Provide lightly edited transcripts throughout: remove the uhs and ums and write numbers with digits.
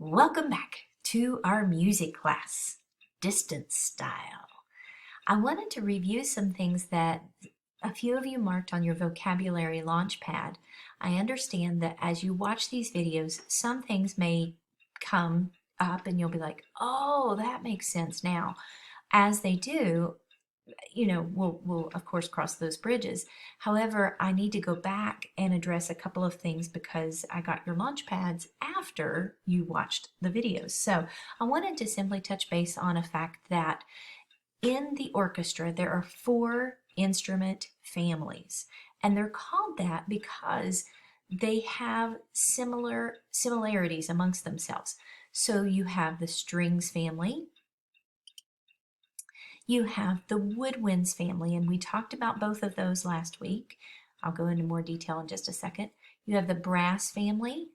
Welcome back to our music class, Distance Style. I wanted to review some things that a few of you marked on your vocabulary launch pad. I understand that as you watch these videos, some things may come up and you'll be like, oh, that makes sense now. As they do, we'll of course cross those bridges. However, I need to go back and address a couple of things because I got your launch pads after you watched the videos. So I wanted to simply touch base on a fact that in the orchestra there are 4 instrument families, and they're called that because they have similarities amongst themselves. So you have the strings family, you have the woodwinds family, and we talked about both of those last week. I'll go into more detail in just a second. You have the brass family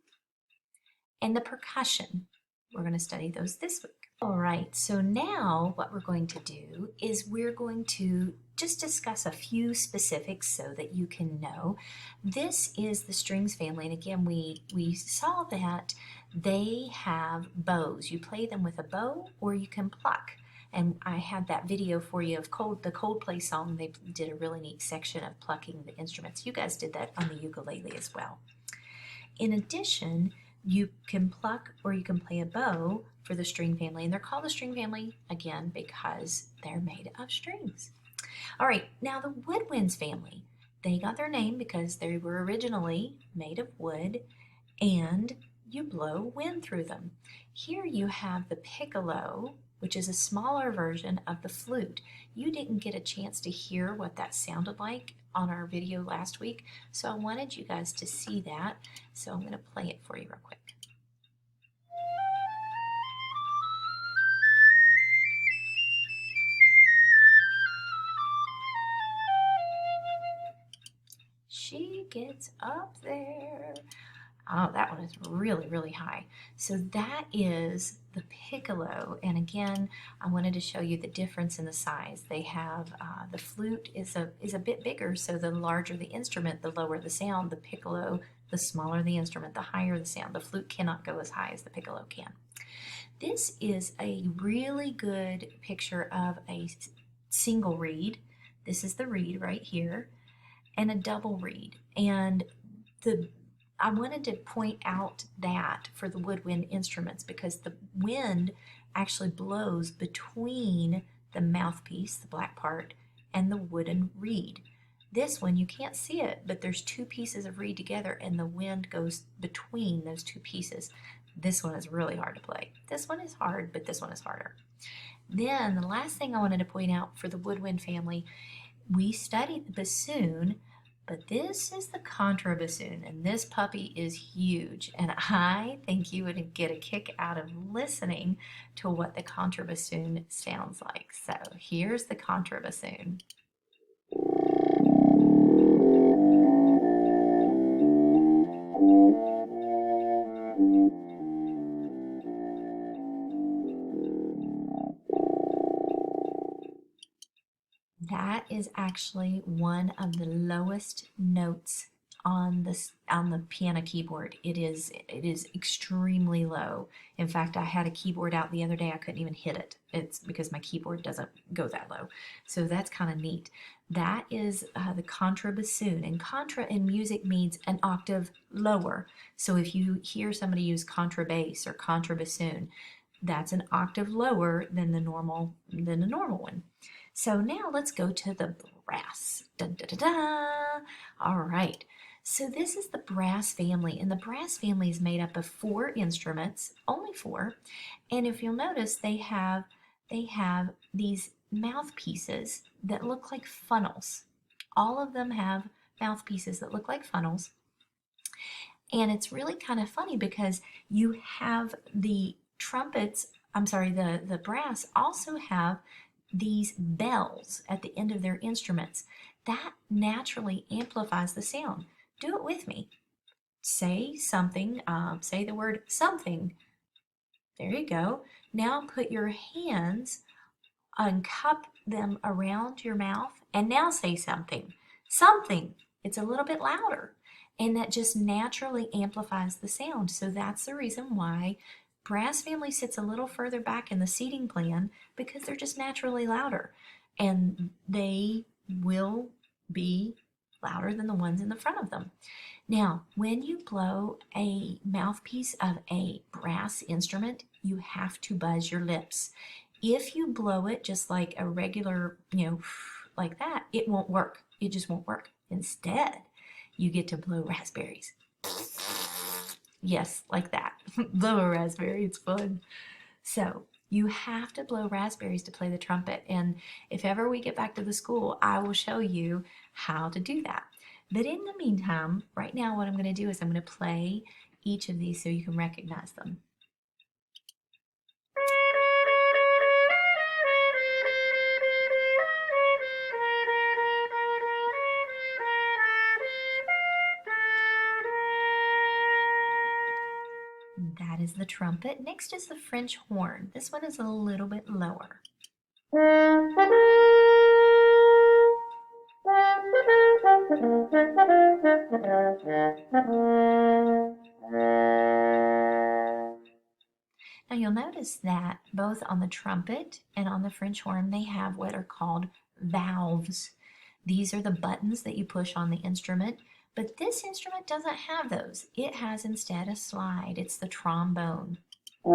and the percussion. We're going to study those this week. All right, so now what we're going to do is we're going to just discuss a few specifics so that you can know. This is the strings family, and again, we saw that they have bows. You play them with a bow or you can pluck. And I had that video for you of the Coldplay song. They did a really neat section of plucking the instruments. You guys did that on the ukulele as well. In addition, you can pluck or you can play a bow for the string family. And they're called the string family, again, because they're made of strings. All right, now the woodwinds family. They got their name because they were originally made of wood and you blow wind through them. Here you have the piccolo, which is a smaller version of the flute. You didn't get a chance to hear what that sounded like on our video last week, so I wanted you guys to see that. So I'm going to play it for you real quick. She gets up there. Oh, that one is really, really high. So that is the piccolo. And again, I wanted to show you the difference in the size. They have, the flute is a bit bigger, so the larger the instrument, the lower the sound. The piccolo, the smaller the instrument, the higher the sound. The flute cannot go as high as the piccolo can. This is a really good picture of a single reed. This is the reed right here, and a double reed. And I wanted to point out that for the woodwind instruments because the wind actually blows between the mouthpiece, the black part, and the wooden reed. This one, you can't see it, but there's 2 pieces of reed together and the wind goes between those 2 pieces. This one is really hard to play. This one is hard, but this one is harder. Then the last thing I wanted to point out for the woodwind family, we studied the bassoon, but this is the Contra Bassoon, and this puppy is huge, and I think you would get a kick out of listening to what the Contra Bassoon sounds like. So here's the Contra Bassoon. That is actually one of the lowest notes on the piano keyboard. It is extremely low. In fact, I had a keyboard out the other day. I couldn't even hit it. It's because my keyboard doesn't go that low. So that's kind of neat. That is the contra bassoon, and contra in music means an octave lower. So if you hear somebody use contrabass or contra bassoon, that's an octave lower than the normal one. So now let's go to the brass. Dun, da, da, da. All right. So this is the brass family, and the brass family is made up of 4 instruments, only 4. And if you'll notice, they have these mouthpieces that look like funnels. All of them have mouthpieces that look like funnels. And it's really kind of funny because you have the trumpets, the brass also have these bells at the end of their instruments. That naturally amplifies the sound. Do it with me. Say something, say the word something. There you go. Now put your hands and cup them around your mouth and now say something. Something. It's a little bit louder, and that just naturally amplifies the sound. So that's the reason why brass family sits a little further back in the seating plan because they're just naturally louder, and they will be louder than the ones in the front of them. Now, when you blow a mouthpiece of a brass instrument, you have to buzz your lips. If you blow it just like a regular, like that, it won't work. It just won't work. Instead, you get to blow raspberries. Yes, like that. Blow a raspberry, it's fun. So you have to blow raspberries to play the trumpet. And if ever we get back to the school, I will show you how to do that. But in the meantime, right now what I'm going to do is I'm going to play each of these so you can recognize them. That is the trumpet. Next is the French horn. This one is a little bit lower. Now you'll notice that both on the trumpet and on the French horn, they have what are called valves. These are the buttons that you push on the instrument, but this instrument doesn't have those. It has instead a slide. It's the trombone. All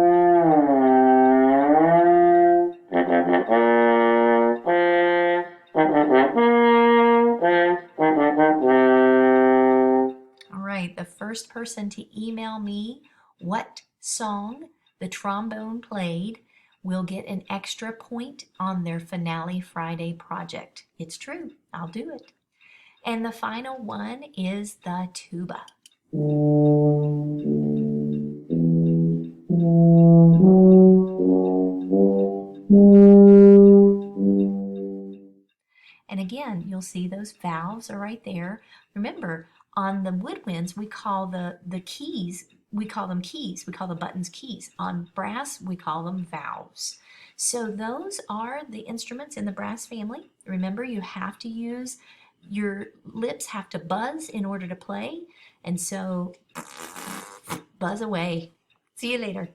right, the first person to email me what song the trombone played will get an extra point on their Finale Friday project. It's true, I'll do it. And the final one is the tuba. And again, you'll see those valves are right there. Remember, on the woodwinds, we call the keys, we call them keys. We call the buttons keys. On brass, we call them valves. So those are the instruments in the brass family. Remember, you have to use, your lips have to buzz in order to play. And so, buzz away. See you later.